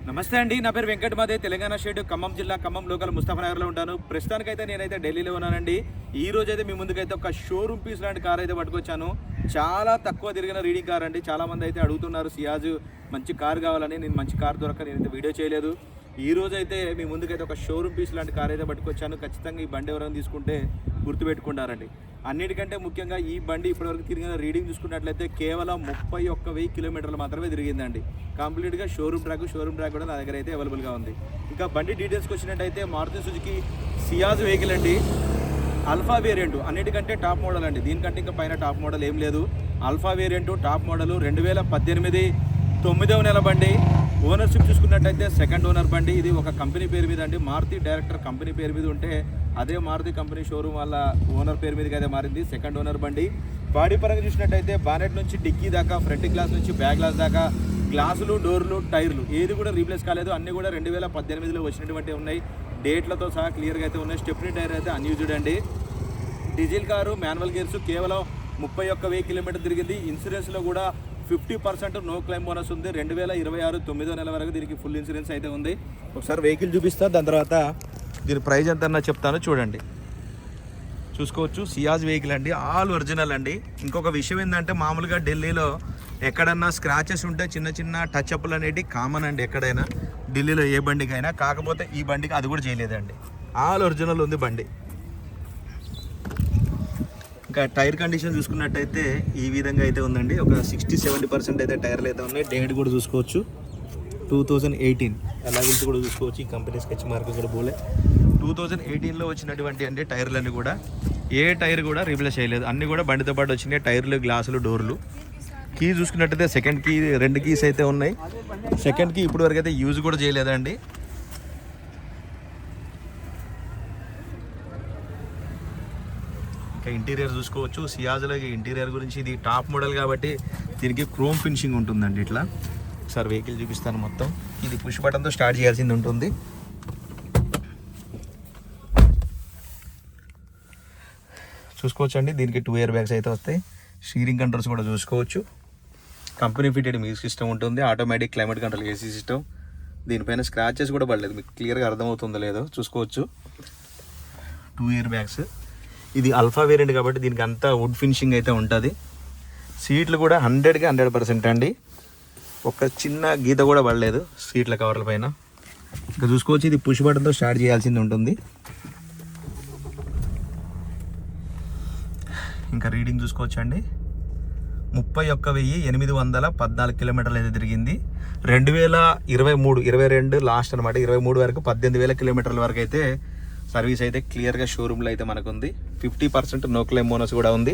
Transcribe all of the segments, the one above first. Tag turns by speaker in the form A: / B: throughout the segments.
A: నమస్తే అండి, నా పేరు వెంకట్ మాదే, తెలంగాణ స్టేట్ ఖమ్మం జిల్లా ఖమ్మం లోకల్ ముస్తఫానగర్లో ఉంటాను. ప్రస్తుతానికైతే నేనైతే ఢిల్లీలో ఉన్నానండి. ఈ రోజు అయితే మీ ముందుకైతే ఒక షోరూమ్ పీస్ లాంటి కార్ అయితే పట్టుకొచ్చాను. చాలా తక్కువ తిరిగిన రీడింగ్ కార్ అండి. చాలామంది అయితే అడుగుతున్నారు సియాజ్ మంచి కార్ కావాలని. నేను మంచి కార్ దొరక నేనైతే వీడియో చేయలేదు. ఈ రోజు అయితే మీ ముందుకైతే ఒక షోరూమ్ పీస్ లాంటి కార్ అయితే పట్టుకొచ్చాను. ఖచ్చితంగా ఈ బండి ఎవరైనా తీసుకుంటే గుర్తుపెట్టుకుంటారండి. అన్నిటికంటే ముఖ్యంగా ఈ బండి ఇప్పటివరకు తిరిగిన రీడింగ్ చూసుకున్నట్లయితే కేవలం 31,000 కిలోమీటర్లు మాత్రమే తిరిగిందండి. కంప్లీట్గా షోరూమ్ ట్రాక్ కూడా నా దగ్గర అయితే అవైలబుల్గా ఉంది. ఇంకా బండి డీటెయిల్స్కి వచ్చినట్టయితే మారుతి సుజుకి సియాజ్ వెహికల్ అండి. అల్ఫా వేరియంట్, అన్నిటికంటే టాప్ మోడల్ అండి. దీనికంటే ఇంకా పైన టాప్ మోడల్ ఏం లేదు. అల్ఫా వేరియంట్ టాప్ మోడల్ 2018 9వ నెల బండి. ఓనర్షిప్ చూసుకున్నట్టయితే సెకండ్ ఓనర్ బండి. ఇది ఒక కంపెనీ పేరు మీద అండి. మారుతి డైరెక్టర్ కంపెనీ పేరు మీద ఉంటే అదే మారుతి కంపెనీ షోరూమ్ వాళ్ళ ఓనర్ పేరు మీదకి అయితే మారింది. సెకండ్ ఓనర్ బండి. బాడీ పరంగా చూసినట్టయితే బానెట్ నుంచి డిక్కీ దాకా, ఫ్రంట్ గ్లాస్ నుంచి బ్యాక్ గ్లాస్ దాకా, గ్లాసులు, డోర్లు, టైర్లు ఏది కూడా రీప్లేస్ కాలేదు. అన్నీ కూడా 2018లో వచ్చినటువంటి ఉన్నాయి. డేట్లతో సహా క్లియర్గా అయితే ఉన్నాయి. స్టెప్నీ టైర్ అయితే అన్యూజ్డ్ అండి. డీజిల్ కారు, మాన్యువల్ గేర్స్, కేవలం 31,000 కిలోమీటర్ తిరిగింది. ఇన్సూరెన్స్లో కూడా 50% నో క్లైమ్ బోనస్ ఉంది. 2026 9వ నెల వరకు దీనికి ఫుల్ ఇన్సూరెన్స్ అయితే ఉంది. ఒకసారి వెహికల్ చూపిస్తా, దాని తర్వాత దీని ప్రైస్ ఎంత అన్నా చెప్తాను చూడండి. చూసుకోవచ్చు, సియాజ్ వెహికల్ అండి, ఆల్ ఒరిజినల్ అండి. ఇంకొక విషయం ఏంటంటే మామూలుగా ఢిల్లీలో ఎక్కడన్నా స్క్రాచెస్ ఉంటే చిన్న చిన్న టచ్ అప్లు అనేవి కామన్ అండి ఎక్కడైనా, ఢిల్లీలో ఏ బండికైనా. కాకపోతే ఈ బండికి అది కూడా చేయలేదండి, ఆల్ ఒరిజినల్ ఉంది బండి. ఇంకా టైర్ కండిషన్ చూసుకున్నట్టయితే ఈ విధంగా అయితే ఉందండి. ఒక 60-70% అయితే టైర్లు అయితే ఉన్నాయి. డేట్ కూడా చూసుకోవచ్చు 2018, అలాగే కూడా చూసుకోవచ్చు. ఈ కంపెనీ స్కెచ్ మార్క్ కూడా పోలే. 2018లో వచ్చినటువంటి అంటే టైర్లన్నీ కూడా ఏ టైర్ కూడా రీప్లేస్ చేయలేదు. అన్నీ కూడా బండితో పాటు వచ్చినాయి. టైర్లు, గ్లాసులు, డోర్లు. కీ చూసుకున్నట్టయితే సెకండ్ కీ, 2 కీస్ అయితే ఉన్నాయి. సెకండ్ కీ ఇప్పుడు వరకు అయితే యూజ్ కూడా చేయలేదండి. ఇంకా ఇంటీరియర్ చూసుకోవచ్చు. సియాజ్లో ఇంటీరియర్ గురించి ఇది టాప్ మోడల్ కాబట్టి దీనికి క్రోమ్ ఫినిషింగ్ ఉంటుందండి. ఇట్లా ఒకసారి వెహికల్ చూపిస్తాను మొత్తం. ఇది పుష్ బటన్తో స్టార్ట్ చేయాల్సింది ఉంటుంది. చూసుకోవచ్చు అండి. దీనికి 2 ఎయిర్ బ్యాగ్స్ అయితే వస్తాయి. స్టీరింగ్ కంట్రోల్స్ కూడా చూసుకోవచ్చు. కంపెనీ ఫిటెడ్ మ్యూజిక్ సిస్టమ్ ఉంటుంది. Automatic climate control AC system. దీనిపైన స్క్రాచెస్ కూడా పడలేదు. మీకు క్లియర్గా అర్థమవుతుందో లేదో చూసుకోవచ్చు. 2 ఎయిర్ బ్యాగ్స్. ఇది అల్ఫా వేరియంట్ కాబట్టి దీనికి అంతా వుడ్ ఫినిషింగ్ అయితే ఉంటుంది. సీట్లు కూడా 100కి 100% అండి. ఒక చిన్న గీత కూడా పడలేదు సీట్ల కవర్ల పైన. ఇంకా చూసుకోవచ్చు, ఇది పుష్ బటన్తో స్టార్ట్ చేయాల్సింది ఉంటుంది. ఇంకా రీడింగ్ చూసుకోవచ్చు అండి. 31,814 కిలోమీటర్లు అయితే తిరిగింది. 2023 22 లాస్ట్ అనమాట. 23 వరకు 18,000 కిలోమీటర్ల వరకు అయితే సర్వీస్ అయితే క్లియర్గా షోరూమ్లో అయితే మనకు ఉంది. 50% నో క్లెయిమ్ బోనస్ కూడా ఉంది.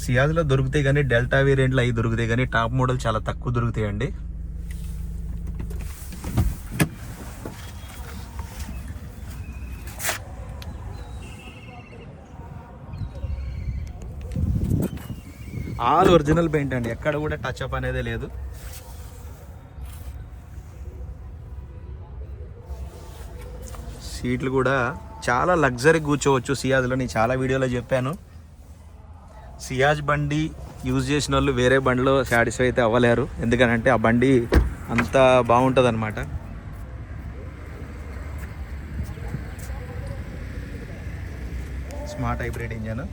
A: సియాజ్లో దొరుకుతాయి కానీ డెల్టా వేరియంట్లో అవి దొరుకుతాయి కానీ టాప్ మోడల్ చాలా తక్కువ దొరుకుతాయండి. ఆల్ ఒరిజినల్ పెయింట్ అండి, ఎక్కడ కూడా టచ్ అప్ అనేది లేదు. సీట్లు కూడా చాలా లగ్జరీ కూర్చోవచ్చు సియాజ్లో. నేను చాలా వీడియోలో చెప్పాను. సియాజ్ బండి యూజ్ చేసిన వాళ్ళు వేరే బండిలో సాటిస్ఫై అయితే అవ్వలేరు. ఎందుకనంటే ఆ బండి అంత బాగుంటుంది అనమాట. Smart hybrid engine.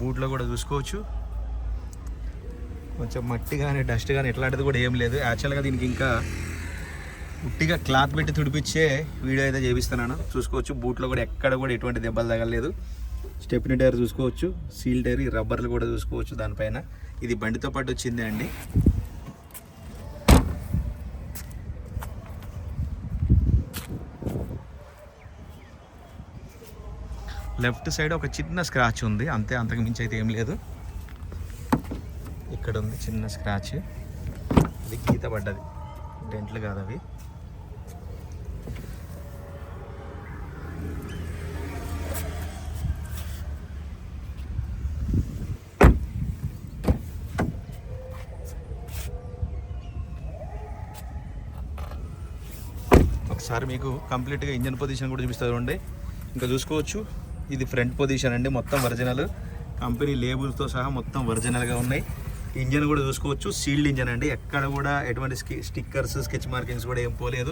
A: బూట్లో కూడా చూసుకోవచ్చు. కొంచెం మట్టి కానీ డస్ట్ కానీ ఎట్లాంటిది కూడా ఏం లేదు. యాక్చువల్గా దీనికి ఇంకా ఉట్టిగా క్లాత్ పెట్టి తుడిపించే వీడియో అయితే చేపిస్తున్నాను. చూసుకోవచ్చు, బూట్లో కూడా ఎక్కడ కూడా ఎటువంటి దెబ్బలు తగలలేదు. స్టెప్నీ టైర్ చూసుకోవచ్చు, సీల్ టైర్, ఈ రబ్బర్లు కూడా చూసుకోవచ్చు దానిపైన. ఇది బండితో పాటు వచ్చిందే అండి. లెఫ్ట్ సైడ్ ఒక చిన్న స్క్రాచ్ ఉంది అంతే, అంతకు మించి అయితే ఏం లేదు. ఇక్కడ ఉంది చిన్న స్క్రాచ్, ఇది గీత పడ్డది, డెంట్లు కాదు అవి. ఒకసారి మీకు కంప్లీట్గా ఇంజన్ పొజిషన్ కూడా చూపిస్తారు అండి. ఇంకా చూసుకోవచ్చు, ఇది ఫ్రంట్ పొజిషన్ అండి, మొత్తం ఒరిజినల్. కంపెనీ లేబుల్తో సహా మొత్తం ఒరిజినల్గా ఉన్నాయి. ఇంజన్ కూడా చూసుకోవచ్చు, సీల్డ్ ఇంజన్ అండి. ఎక్కడ కూడా ఎటువంటి స్టిక్కర్స్ స్కెచ్ మార్కింగ్స్ కూడా ఏం పోలేదు.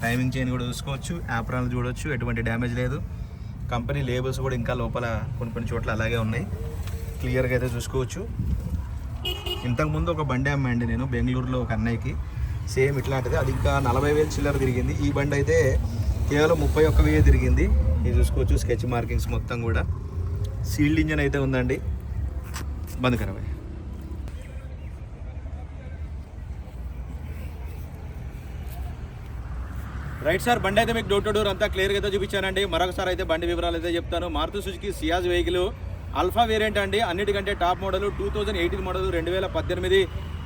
A: టైమింగ్ చైన్ కూడా చూసుకోవచ్చు, యాప్రాన్ చూడవచ్చు, ఎటువంటి డ్యామేజ్ లేదు. కంపెనీ లేబుల్స్ కూడా ఇంకా లోపల కొన్ని చోట్ల అలాగే ఉన్నాయి, క్లియర్గా అయితే చూసుకోవచ్చు. ఇంతకుముందు ఒక బండి అమ్మండి నేను బెంగళూరులో ఒక అన్నయ్యకి, సేమ్ ఇట్లాంటిది. అది ఇంకా 40,000 చిల్లర తిరిగింది. ఈ బండి అయితే కేవలం 31,000 తిరిగింది. ఇది చూసుకోవచ్చు, స్కెచ్ మార్కింగ్స్ మొత్తం కూడా. సీల్డ్ ఇంజన్ అయితే ఉందండి. బంద్ కరవై. రైట్ సార్, బండి అయితే మీకు డోర్ టు డోర్ అంతా క్లియర్గా అయితే చూపించానండి. మరొకసారి అయితే బండి వివరాలు అయితే చెప్తాను. Maruti Suzuki Ciaz vehicle alpha variant అండి. అన్నిటికంటే టాప్ మోడల్ 2018 మోడల్, 2018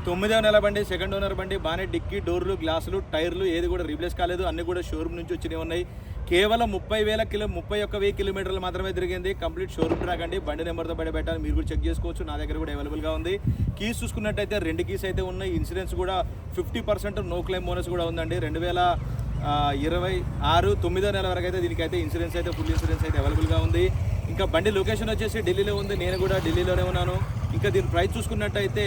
A: 9వ నెల బండి, సెకండ్ ఓనర్ బండి. బాగానే డిక్కీ, డోర్లు, గ్లాసులు, టైర్లు ఏది కూడా రీప్లేస్ కాలేదు. అన్ని కూడా షోరూమ్ నుంచి వచ్చినవి ఉన్నాయి. కేవలం 31,000 కిలోమీటర్లు మాత్రమే తిరిగింది. కంప్లీట్ షోరూమ్ ట్రాక్ అండి. బండి నెంబర్తో బయట పెట్టాలి, మీరు కూడా చెక్ చేసుకోవచ్చు. నా దగ్గర కూడా అవైలబుల్గా ఉంది. కీస్ చూసుకున్నట్టయితే 2 కీస్ అయితే ఉన్నాయి. ఇన్సూరెన్స్ కూడా 50% నో క్లెయిమ్ బోనస్ కూడా ఉందండి. 2026 9వ నెల వరకు అయితే దీనికైతే ఇన్సూరెన్స్ అయితే ఫుల్ ఇన్సూరెన్స్ అయితే అవైలబుల్గా ఉంది. ఇంకా బండి లొకేషన్ వచ్చేసి ఢిల్లీలో ఉంది. నేను కూడా ఢిల్లీలోనే ఉన్నాను. ఇంకా దీని ప్రైస్ చూసుకున్నట్టయితే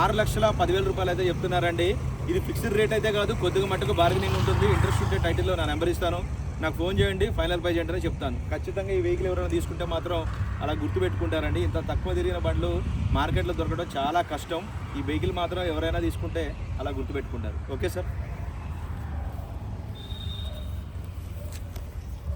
A: 6,10,000 రూపాయలు అయితే చెప్తున్నారండి. ఇది ఫిక్స్డ్ రేట్ అయితే కాదు, కొద్దిగా మట్టుకు బార్గెనింగ్ ఉంటుంది. ఇంట్రెస్ట్ ఉంటే టైటిల్లో నా నెంబర్ ఇస్తాను, నాకు ఫోన్ చేయండి, ఫైనల్ ప్రైజ్ ఏంటనే చెప్తాను. ఖచ్చితంగా ఈ వెహికల్ ఎవరైనా తీసుకుంటే మాత్రం అలా గుర్తుపెట్టుకుంటారండి. ఇంత తక్కువ తిరిగిన బండ్లు మార్కెట్లో దొరకడం చాలా కష్టం. ఈ వెహికల్ మాత్రం ఎవరైనా తీసుకుంటే అలా గుర్తుపెట్టుకుంటారు. Okay sir.